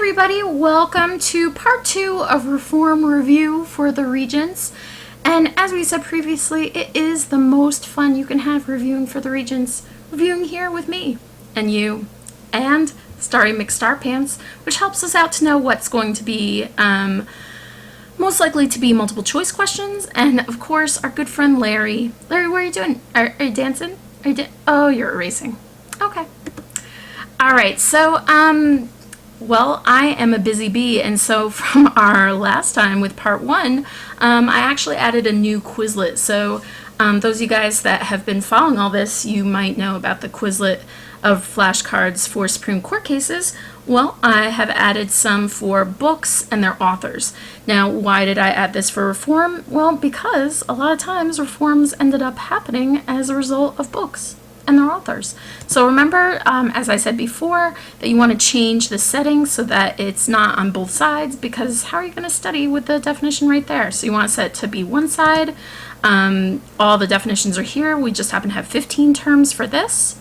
everybody, welcome to part 2 of Reform Review for the Regents. And as we said previously, it is the most fun you can have reviewing for the Regents, reviewing here with me and you and Starry McStarpants, which helps us out to know what's going to be most likely to be multiple choice questions, and of course our good friend Larry. Larry, what are you doing? Are you dancing? Oh, you're erasing. Okay. Alright, so well, I am a busy bee, and so from our last time with part 1, I actually added a new Quizlet. So those of you guys that have been following all this, you might know about the Quizlet of flashcards for Supreme Court cases. Well, I have added some for books and their authors. Now, why did I add this for reform? Well, because a lot of times reforms ended up happening as a result of books and their authors. So remember, as I said before, that you want to change the settings so that it's not on both sides, because how are you going to study with the definition right there? So you want to set it to be one side. All the definitions are here. We just happen to have 15 terms for this.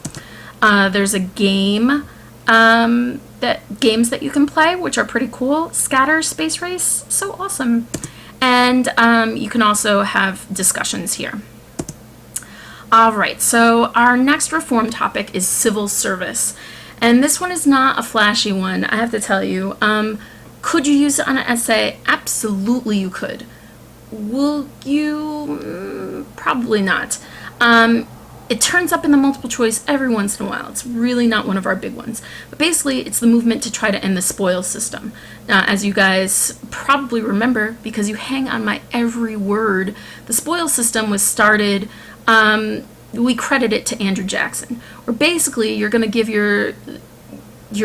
There's a game, games that you can play, which are pretty cool. Scatter, Space Race, so awesome. And you can also have discussions here. Alright, so our next reform topic is civil service. And this one is not a flashy one, I have to tell you. Could you use it on an essay? Absolutely you could. Will you? Probably not. It turns up in the multiple choice every once in a while. It's really not one of our big ones. But basically, it's the movement to try to end the spoils system. Now, as you guys probably remember, because you hang on my every word, the spoils system was started, we credit it to Andrew Jackson, where basically you're going to give your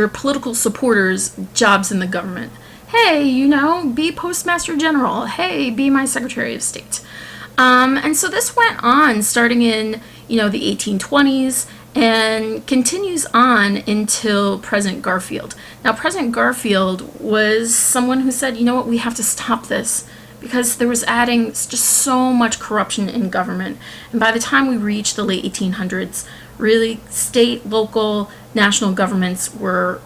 political supporters jobs in the government. Hey, you know, be Postmaster General. Hey, be my Secretary of State. And so this went on starting in, the 1820s and continues on until President Garfield. Now, President Garfield was someone who said, you know what, we have to stop this, because there was adding just so much corruption in government. And by the time we reached the late 1800s, really state, local, national governments were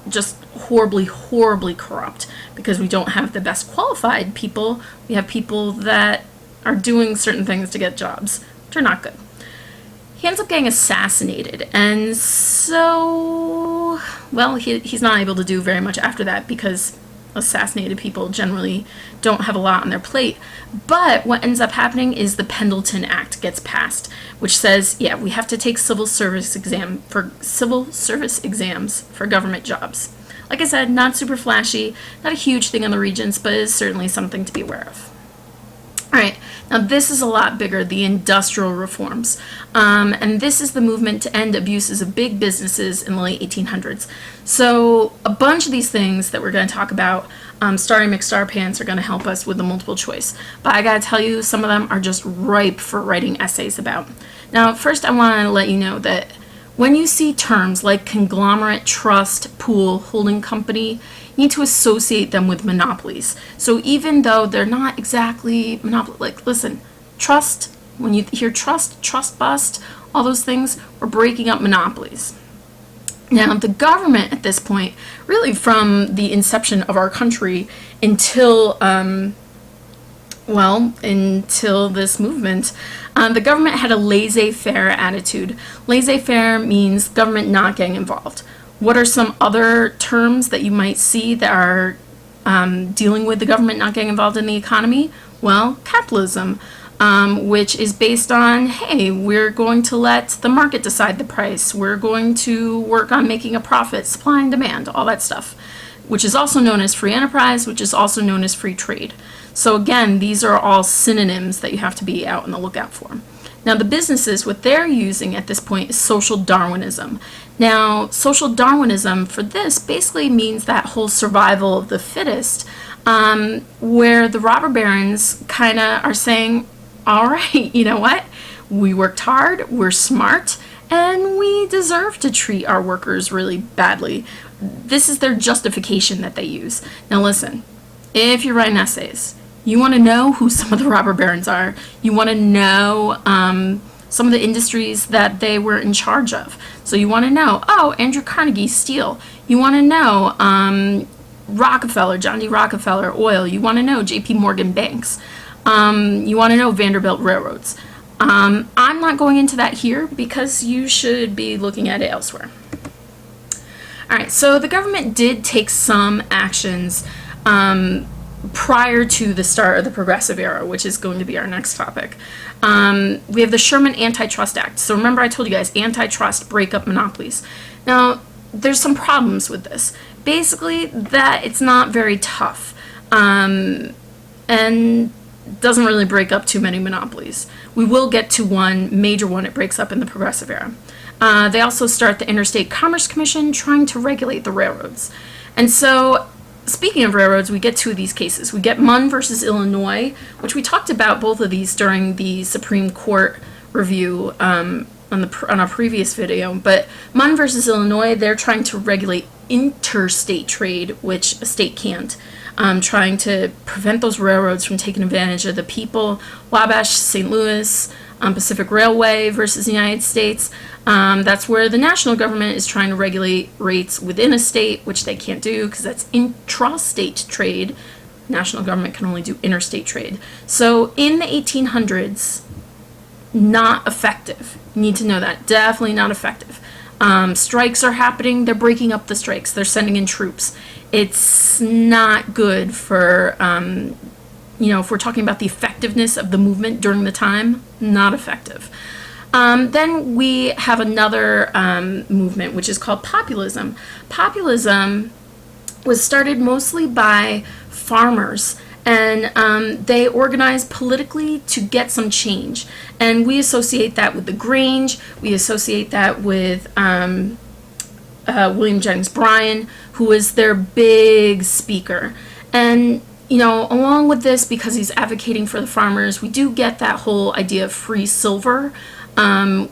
just horribly, horribly corrupt, because we don't have the best qualified people. We have people that are doing certain things to get jobs, which are not good. He ends up getting assassinated, and so, well, he's not able to do very much after that, because assassinated people generally don't have a lot on their plate. But what ends up happening is the Pendleton Act gets passed, which says, yeah, we have to take civil service exams for government jobs. Like I said, not super flashy, not a huge thing on the Regents, but is certainly something to be aware of. Alright, now this is a lot bigger, the industrial reforms. And this is the movement to end abuses of big businesses in the late 1800s. So a bunch of these things that we're going to talk about, Starry McStarpants, are going to help us with the multiple choice. But I got to tell you, some of them are just ripe for writing essays about. Now, first I want to let you know that when you see terms like conglomerate, trust, pool, holding company, you need to associate them with monopolies. So even though they're not exactly monopoly, like, listen, trust, when you hear trust, trust bust, all those things, we're breaking up monopolies. Now, the government at this point, really from the inception of our country until, until this movement, the government had a laissez-faire attitude. Laissez-faire means government not getting involved. What are some other terms that you might see that are dealing with the government not getting involved in the economy? Well, capitalism, which is based on, hey, we're going to let the market decide the price. We're going to work on making a profit, supply and demand, all that stuff, which is also known as free enterprise, which is also known as free trade. So again, these are all synonyms that you have to be out on the lookout for. Now, the businesses, what they're using at this point is social Darwinism. Now, social Darwinism for this basically means that whole survival of the fittest, where the robber barons kind of are saying, all right, you know what? We worked hard, we're smart, and we deserve to treat our workers really badly. This is their justification that they use. Now, listen, if you're writing essays, you want to know who some of the robber barons are. You want to know some of the industries that they were in charge of. So you want to know, oh, Andrew Carnegie's steel. You want to know Rockefeller, John D. Rockefeller Oil. You want to know J.P. Morgan Banks. You want to know Vanderbilt Railroads. I'm not going into that here because you should be looking at it elsewhere. All right, so the government did take some actions prior to the start of the Progressive Era, which is going to be our next topic. We have the Sherman Antitrust Act. So remember I told you guys, antitrust, break up monopolies. Now, there's some problems with this. Basically, that it's not very tough and doesn't really break up too many monopolies. We will get to one major one it breaks up in the Progressive Era. They also start the Interstate Commerce Commission trying to regulate the railroads. And so, speaking of railroads, we get two of these cases. We get Munn versus Illinois, which we talked about both of these during the Supreme Court review on our previous video. But Munn versus Illinois, they're trying to regulate interstate trade, which a state can't. Trying to prevent those railroads from taking advantage of the people. Wabash, St. Louis, Pacific Railway versus the United States. That's where the national government is trying to regulate rates within a state, which they can't do because that's intrastate trade. National government can only do interstate trade. So in the 1800s, not effective. You need to know that. Definitely not effective. Strikes are happening. They're breaking up the strikes. They're sending in troops. It's not good for, if we're talking about the effectiveness of the movement during the time, not effective. Then we have another movement, which is called populism. Populism was started mostly by farmers, and they organized politically to get some change. And we associate that with the Grange. We associate that with William Jennings Bryan, who was their big speaker. And along with this, because he's advocating for the farmers, we do get that whole idea of free silver,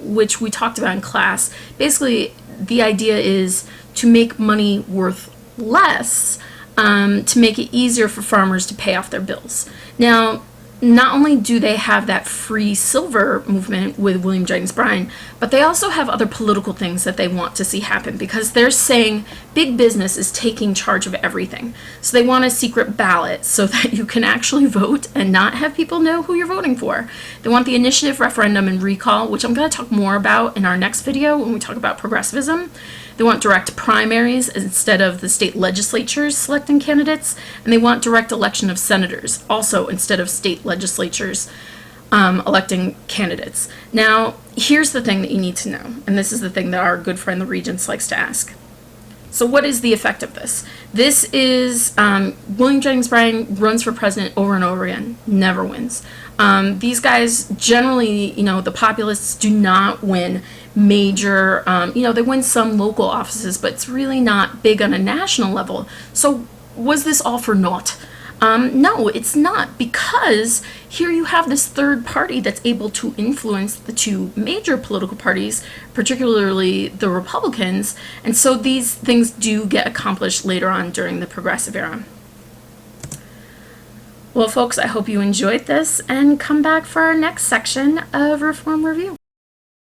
which we talked about in class. Basically, the idea is to make money worth less, to make it easier for farmers to pay off their bills. Now, not only do they have that free silver movement with William Jennings Bryan, but they also have other political things that they want to see happen, because they're saying big business is taking charge of everything. So they want a secret ballot so that you can actually vote and not have people know who you're voting for. They want the initiative, referendum, and recall, which I'm going to talk more about in our next video when we talk about progressivism. They want direct primaries instead of the state legislatures selecting candidates, and they want direct election of senators also instead of state legislatures electing candidates. Now, here's the thing that you need to know, and this is the thing that our good friend the Regents likes to ask. So what is the effect of this? This is William Jennings Bryan runs for president over and over again, never wins. These guys generally, the populists do not win major, they win some local offices, but it's really not big on a national level. So was this all for naught? No, it's not, because here you have this third party that's able to influence the two major political parties, particularly the Republicans, and so these things do get accomplished later on during the Progressive Era. Well, folks, I hope you enjoyed this, and come back for our next section of Reform Review.